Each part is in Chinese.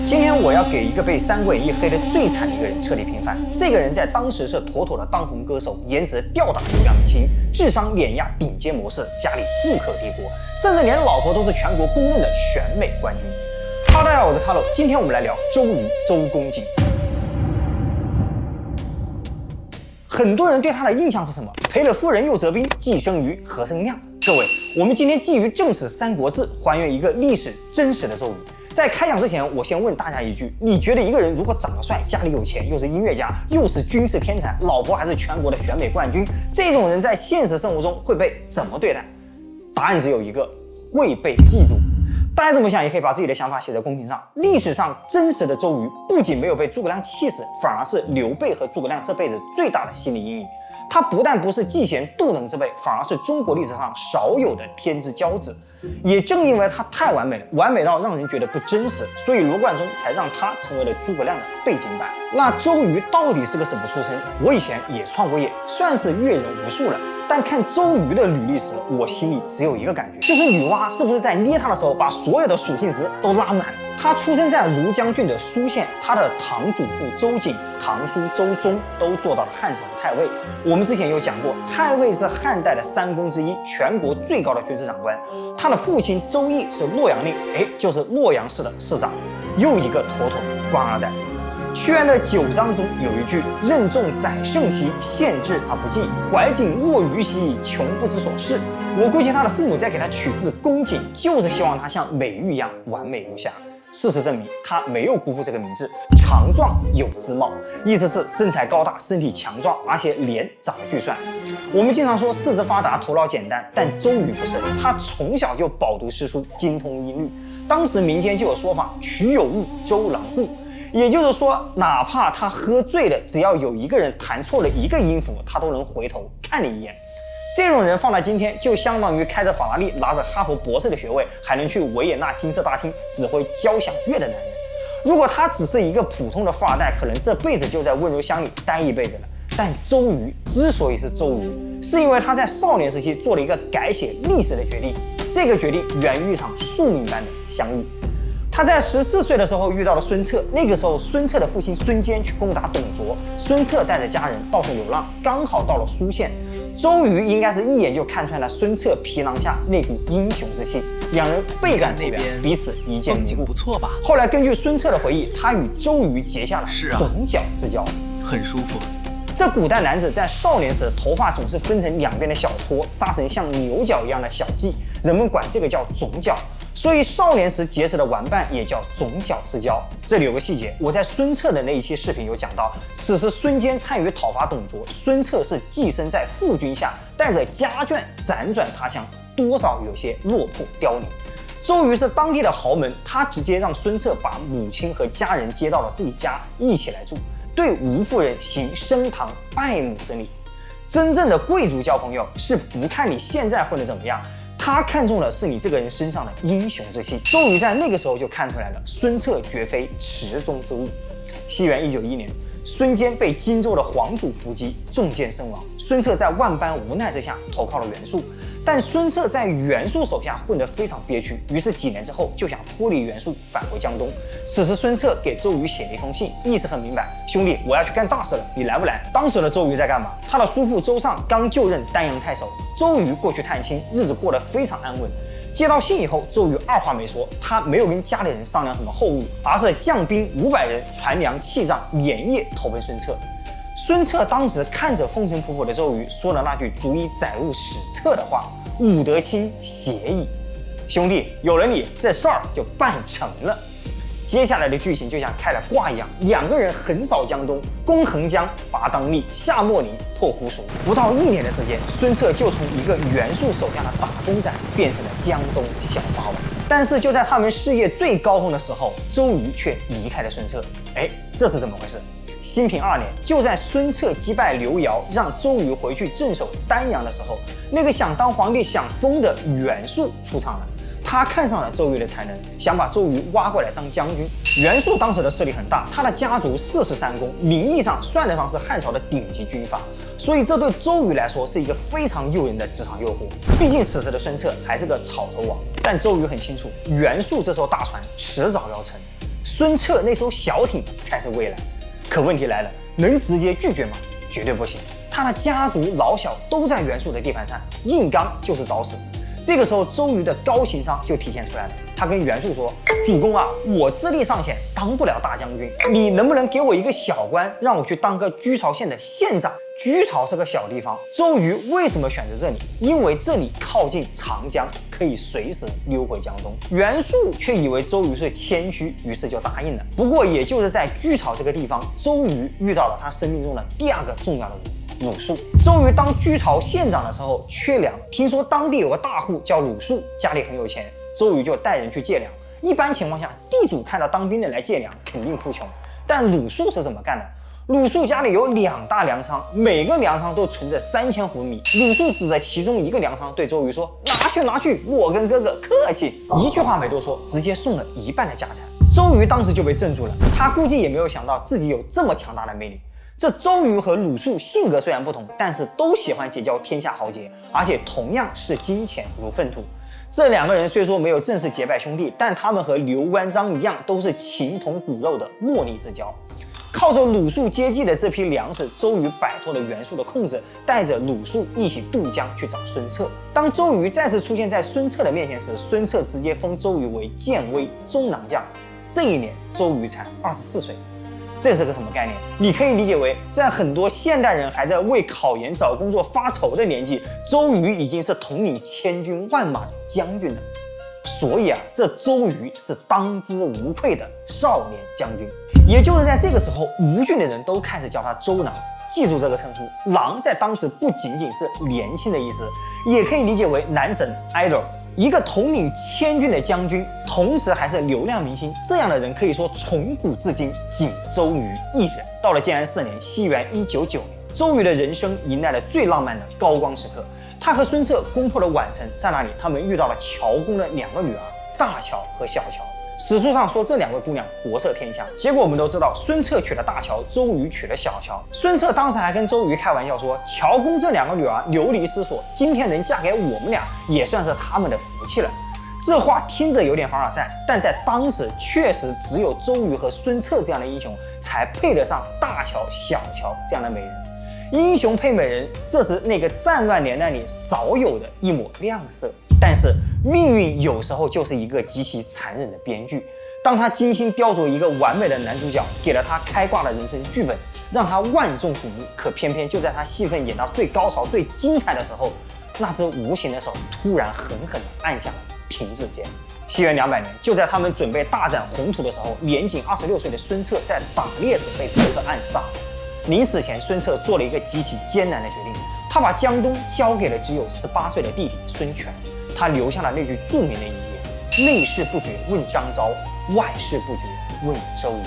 今天我要給一個被《三國演義》黑得最慘的一個人徹底平反。這個人在當時是妥妥的當紅歌手，顏值吊打流量明星，智商碾壓頂尖模式，家裡富可敵國，甚至連老婆都是全國公認的選美冠軍。Hello， 大家好，我是 Carlo， 今天我們來聊周瑜周公瑾。很多人對他的印象是什麼？賠了夫人又折兵，既生瑜，何生亮。各位，我們今天基於正史《三國志》，還原一個歷史真實的周瑜。在開講之前，我先問大家一句：你覺得一個人如果長得帥，家裡有錢，又是音樂家，又是軍事天才，老婆還是全國的选美冠軍，這種人在現實生活中会被怎麼對待？答案只有一個：會被嫉妒。大家這麼想，也可以把自己的想法寫在公屏上。歷史上真實的周瑜不僅沒有被諸葛亮氣死，反而是劉備和諸葛亮這輩子最大的心理陰影。他不但不是嫉賢妒能之輩，反而是中國歷史上少有的天之骄子。也正因為他太完美了，完美到讓人覺得不真實，所以羅貫中才讓他成為了諸葛亮的背景板。那周瑜到底是個什麼出身？我以前也創過業，算是阅人無數了。但看周瑜的履歷时，我心裡只有一個感覺，就是女媧是不是在捏他的时候把所有的屬性值都拉滿？他出生在庐江郡的蘇縣，他的堂祖父周瑾、堂叔周忠都做到了漢朝的太尉。我们之前有講過，太尉是漢代的三公之一，全國最高的軍事長官。他的父親周易是洛陽令，就是洛陽市的市長，又一個妥妥的官二代。屈原的9章中有一句：“任重宰相兮，獻智而不濟；懷瑾握於兮，窮不知所事。”我估計他的父母在給他取字公瑾，就是希望他像美玉一樣完美無瑕。事實證明，他沒有辜負這個名字。強壯有姿貌，意思是身材高大，身體強壯，而且臉長得巨帥。我們經常說四肢發達，頭腦簡單，但周瑜不是，他從小就飽讀詩書，精通音律。當時民間就有說法：“曲有誤，周郎顧。”也就是說，哪怕他喝醉了，只要有一個人彈錯了一個音符，他都能回頭看你一眼。這種人放到今天，就相當於開着法拉利，拿着哈佛博士的學位，還能去維也納金色大廳指揮交響樂的男人。如果他只是一個普通的富二代，可能這輩子就在溫柔鄉裡待一輩子了。但周瑜之所以是周瑜，是因為他在少年時期做了一個改寫歷史的決定。這個決定源於一場宿命般的相遇。他在14歲的時候遇到了孫策，那個時候孫策的父親孫堅去攻打董卓，孫策帶着家人到處流浪，剛好到了蘇縣。周瑜應該是一眼就看穿了孫策皮囊下那股英雄之氣，兩人倍感投緣，彼此一見如故。不錯吧？後來根據孫策的回憶，他與周瑜結下了總角之交，很舒服。這古代男子在少年時頭髮總是分成兩邊的小撮，扎成像牛角一樣的小髻，人們管這個叫總角。所以少年時結識的玩伴也叫總角之交。這裡有個細節，我在孫策的那一期視頻有講到，此時孫堅參與討伐董卓，孫策是寄生在父軍下，帶着家眷輾轉他鄉，多少有些落魄凋零。周瑜是當地的豪門，他直接讓孫策把母親和家人接到了自己家一起來住，對吳夫人行升堂拜母之禮。真正的貴族交朋友是不看你現在混得怎麼樣，他看中的是你這個人身上的英雄之氣。周瑜在那個時候就看出來了，孫策絕非池中之物。西元191年，孫堅被荊州的黃祖伏擊，中箭身亡。孫策在萬般無奈之下投靠了袁術，但孫策在袁術手下混得非常憋屈，於是幾年之後就想脫離袁術，返回江東。此時孫策給周瑜寫了一封信，意思很明白：兄弟，我要去幹大事了，你來不來？當時的周瑜在幹嘛？他的叔父周尚剛就任丹陽太守，周瑜過去探親，日子過得非常安穩。接到信以後，周瑜二話沒說，他沒有跟家裡人商量什麼後路，而是將兵500人，傳糧棄帳，連夜投奔孫策。孫策當時看着風塵仆仆的周瑜，說了那句足以載入史冊的話：“吾得卿協矣。”兄弟，有了你，這事兒就辦成了。接下來的劇情就像開了挂一樣，兩個人橫掃江東，攻橫江，拔當利，下莫陵，破胡芍。不到1年的時间，孫策就從一個袁術手下的打工仔變成了江東小霸王。但是就在他們事業最高峰的時候，周瑜卻離開了孫策。這是怎麼回事？興平2年，就在孫策擊敗劉繇，讓周瑜回去鎮守丹陽的時候，那個想當皇帝想瘋的袁術出場了。他看上了周瑜的才能，想把周瑜挖过来當将軍。袁术当时的勢力很大，他的家族43公，名義上算得上是漢朝的頂級軍閥，所以這對周瑜來說是一個非常誘人的職場誘惑。畢竟此時的孫策還是個草頭王，但周瑜很清楚，袁術這艘大船遲早要沉，孫策那艘小艇才是未來。可問題來了，能直接拒絕嗎？絕對不行。他的家族老小都在袁術的地盤上，硬剛就是找死。這個時候，周瑜的高情商就體現出來了。他跟袁術說：“主公啊，我資歷尚淺，當不了大將軍，你能不能給我一個小官，讓我去當個居巢縣的縣長？居巢是個小地方，周瑜為什麼選擇這裡？因為這裡靠近長江，可以隨時溜回江東。”袁術卻以為周瑜是謙虛，於是就答應了。不過，也就是在居巢這個地方，周瑜遇到了他生命中的第二個重要的人。魯肅。周瑜當居巢縣長的時候缺糧，聽說當地有個大戶叫魯肅，家裡很有錢，周瑜就帶人去借糧。一般情況下，地主看到當兵的來借糧，肯定哭窮。但魯肅是怎麼幹的？魯肅家裡有2大糧倉，每個糧倉都存着3000斛米。魯肅指着其中一個糧倉對周瑜說：“拿去，我跟哥哥客氣。”一句話沒多說，直接送了一半的家產。周瑜當時就被鎮住了，他估計也沒有想到自己有這麼強大的魅力。這周瑜和魯肅性格雖然不同，但是都喜歡結交天下豪傑，而且同樣視金錢如糞土。這2個人雖說沒有正式結拜兄弟，但他們和劉關張一樣，都是情同骨肉的莫逆之交。靠着魯肅接濟的這批糧食，周瑜擺脫了袁術的控制，帶着魯肅一起渡江去找孫策。當周瑜再次出現在孫策的面前時，孫策直接封周瑜為建威中郎將。這一年，周瑜才24歲。這是個什麼概念？你可以理解為，在很多現代人還在為考研找工作發愁的年紀，周瑜已經是統領千軍萬馬的將軍了。所以這周瑜是當之無愧的少年將軍。也就是在這個時候，吳郡的人都開始叫他周郎。記住這個稱呼，郎在當時不僅僅是年輕的意思，也可以理解為男神 idol。一個統領千軍的將軍，同時還是流量明星，這樣的人可以說從古至今僅周瑜一人。到了建安4年，西元199年，周瑜的人生迎來了最浪漫的高光時刻。他和孫策攻破了宛城，在那裡他們遇到了喬公的2個女兒，大喬和小喬。史書上說這2位姑娘國色天香，結果我們都知道，孫策娶了大喬，周瑜娶了小喬。孫策當時還跟周瑜開玩笑說，喬公這2個女兒流離失所，今天能嫁給我們倆，也算是他們的福氣了。這話聽着有點凡爾賽，但在當時確實只有周瑜和孫策這樣的英雄，才配得上大喬、小喬這樣的美人。英雄配美人，這是那個戰亂年代裡少有的一抹亮色。但是命運有時候就是一個極其殘忍的編劇，當他精心雕琢一個完美的男主角，給了他開掛的人生劇本，讓他萬眾矚目，可偏偏就在他戲份演到最高潮、最精彩的時候，那只無形的手突然狠狠地按下了停止鍵。西元200年，就在他們準備大展宏圖的時候，年僅26歲的孫策在打獵時被刺客暗殺。臨死前，孫策做了一個極其艱難的決定，他把江東交給了只有18歲的弟弟孫權。他留下了那句著名的遺言：“內事不決問張昭，外事不決問周瑜。”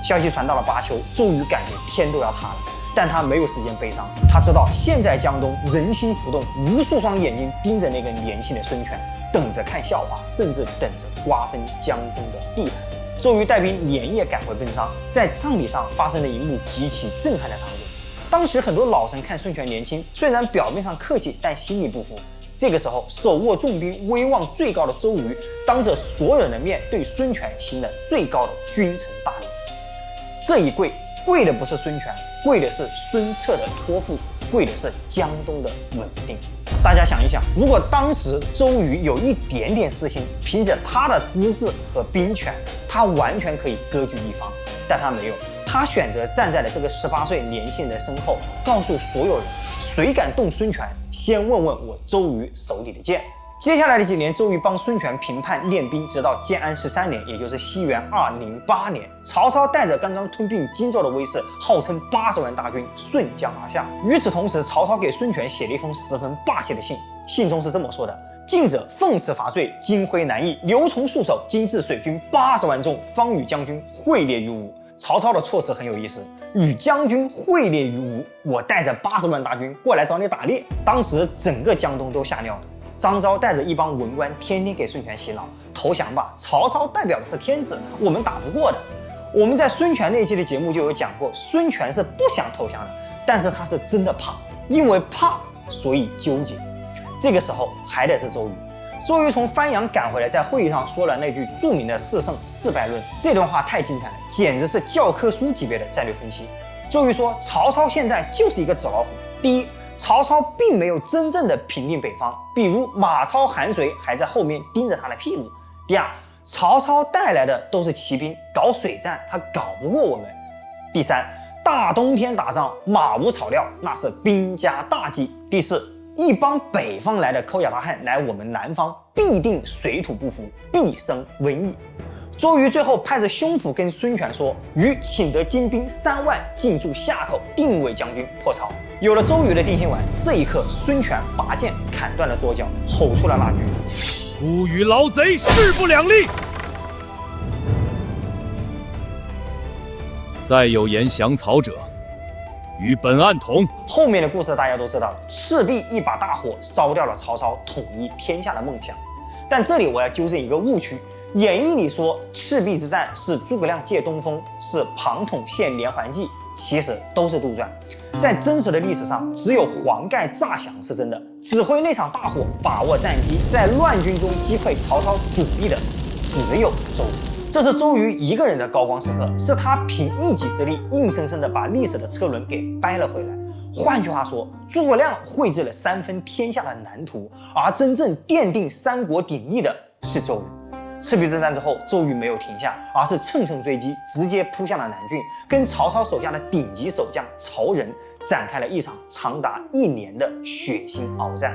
消息傳到了巴丘，周瑜感覺天都要塌了，但他沒有時間悲傷。他知道現在江東人心浮動，無數雙眼睛盯着那個年輕的孫權，等着看笑話，甚至等着瓜分江東的地盤。周瑜帶兵連夜趕回奔喪，在葬禮上發生了一幕極其震撼的場景。當時很多老臣看孫權年輕，雖然表面上客氣，但心裡不服。這個時候，手握重兵、威望最高的周瑜，當着所有人的面對孫權行了最高的君臣大禮。這一跪，跪的不是孫權，跪的是孫策的托付，跪的是江東的穩定。大家想一想，如果當時周瑜有一點點私心，憑着他的資質和兵权，他完全可以割據一方，但他沒有。他選擇站在了這個18歲年輕人的身後，告訴所有人：誰敢動孫權，先問問我周瑜手裡的劍。接下來的幾年，周瑜幫孫權平叛練兵，直到建安13年，也就是西元208年，曹操帶着剛剛吞并荊州的威勢，號稱80萬大軍順江而下。與此同時，曹操給孫權寫了一封十分霸氣的信，信中是這麼說的：近者奉使伐罪，今徽南邑，劉琮戍守，今至水軍80萬眾，方與將軍會列於吳。曹操的措辭很有意思，與將軍會列於吳，我帶着80萬大軍過來找你打獵。當時整個江東都嚇尿了。張昭帶着一幫文官天天給孫權洗腦，投降吧，曹操代表的是天子，我們打不過的。我们在孙權那期的節目就有講過，孫權是不想投降的，但是他是真的怕，因為怕所以糾結。這個時候還得是周瑜。周瑜從番陽趕回來，在會議上說了那句著名的4勝4敗論，這段話太精彩了，簡直是教科書級別的戰略分析。周瑜說，曹操現在就是一個紙老虎。第一，曹操並沒有真正的平定北方，比如馬超、韓遂還在後面盯着他的屁股。第二，曹操帶來的都是騎兵，搞水戰他搞不過我們。第三，大冬天打仗，馬無草料，那是兵家大忌。第四，一幫北方來的抠脚大漢來我們南方，必定水土不服，必生瘟疫。周瑜最後拍着胸脯跟孫權說：“瑜請得精兵3萬，進駐夏口，定為將軍，破曹。”有了周瑜的定心丸，這一刻孫權拔劍砍斷了左腳，吼出了那句：“吾與老賊勢不兩立。”再有言降曹者，與本案同。後面的故事大家都知道了，赤壁一把大火燒掉了曹操統一天下的夢想。但這裡我要糾正一個誤區，演義裡說赤壁之戰是諸葛亮借東風，是龐統獻連環計，其實都是杜撰。在真實的歷史上，只有黃蓋詐降是真的，指揮那場大火，把握戰機，在亂軍中擊潰曹操主力的只有周瑜。這是周瑜一個人的高光時刻，是他憑一己之力，硬生生的把歷史的車輪給掰了回來。換句話說，諸葛亮繪制了3分天下的藍圖，而真正奠定三國鼎立的是周瑜。赤壁之戰之後，周瑜沒有停下，而是乘勝追擊，直接撲向了南郡，跟曹操手下的頂級守將曹仁展開了一場長達1年的血腥鏖戰。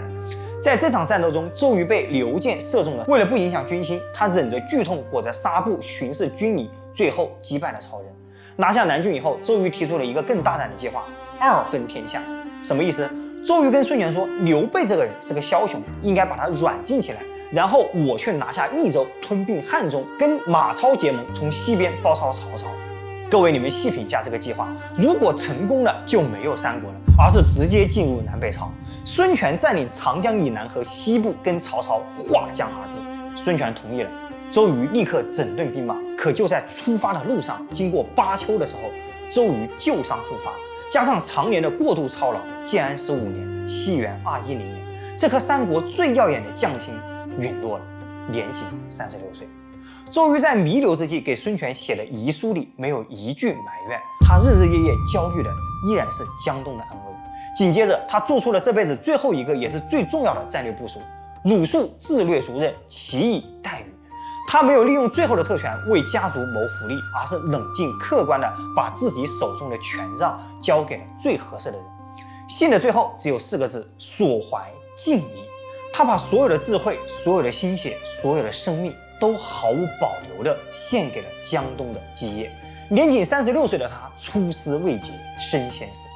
在這場戰鬥中，周瑜被劉建射中了，為了不影響軍心，他忍着劇痛，裹着紗布巡視軍營，最後擊敗了曹仁。拿下南郡以後，周瑜提出了一個更大膽的計劃：2分天下。什麼意思？周瑜跟孫權說，劉備這個人是個梟雄，應該把他軟禁起來，然後我去拿下益州，吞併漢中，跟馬超結盟，從西邊包抄曹操。各位，你們細品一下這個計劃，如果成功了，就沒有三國了，而是直接進入南北朝。孫權佔領長江以南和西部，跟曹操劃江而治。孫權同意了，周瑜立刻整頓兵馬。可就在出發的路上，經過巴丘的時候，周瑜舊傷復發，加上常年的過度操勞，建安15年，西元210年，這顆三國最耀眼的將星隕落了，年僅36歲。周瑜在彌留之際給孫權寫的遺書裡沒有一句埋怨，他日日夜夜焦慮的依然是江東的安危。緊接着，他做出了這輩子最後一個也是最重要的戰略部署：魯肅自略族任，其以待遇。他沒有利用最後的特權為家族謀福利，而是冷靜客觀的把自己手中的權杖交給了最合適的人。信的最後只有4個字：所懷敬意。他把所有的智慧、所有的心血、所有的生命都毫無保留地獻給了江東的基業。年僅36歲的他出師未捷身先死。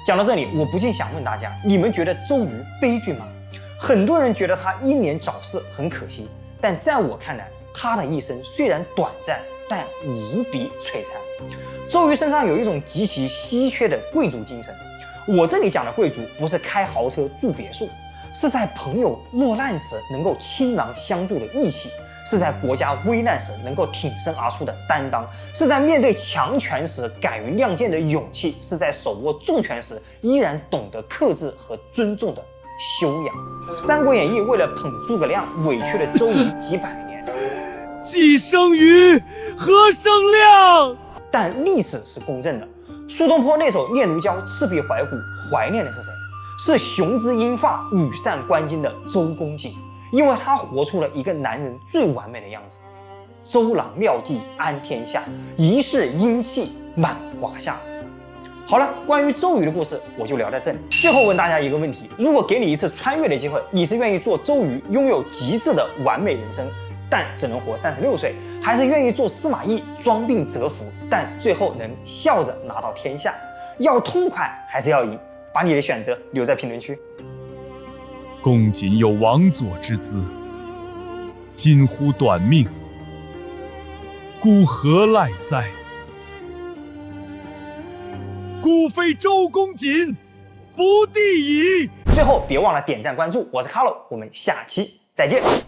講到這裡，我不禁想問大家，你們覺得周瑜悲劇嗎？很多人覺得他英年早逝很可惜，但在我看來，他的一生雖然短暫，但無比璀璨。周瑜身上有一種極其稀缺的貴族精神。我這裡講的貴族，不是開豪車住別墅，是在朋友落難時能夠傾囊相助的義氣，是在國家危難時能夠挺身而出的擔當，是在面對強權時敢於亮劍的勇氣，是在手握重權時依然懂得克制和尊重的修養。《三國演義》為了捧諸葛亮，委屈了周瑜幾百年。既生瑜，何生亮？但歷史是公正的。蘇東坡那首《念奴嬌·赤壁懷古》懷念的是誰？是雄姿英發、羽扇綸巾的周公瑾，因為他活出了一個男人最完美的樣子。周郎妙計安天下，一世英氣滿華夏。好了，關於周瑜的故事我就聊到這裡。最後問大家一個問題：如果給你一次穿越的機會，你是願意做周瑜，擁有極致的完美人生，但只能活36歲，還是願意做司馬懿，裝病蟄伏，但最後能笑着拿到天下？要痛快還是要贏？把你的選擇留在評論區。公瑾有王佐之姿，今乎短命，孤何賴哉？孤非周公瑾，不第矣。最後別忘了點讚關注，我是 Carlo，我們下期再見。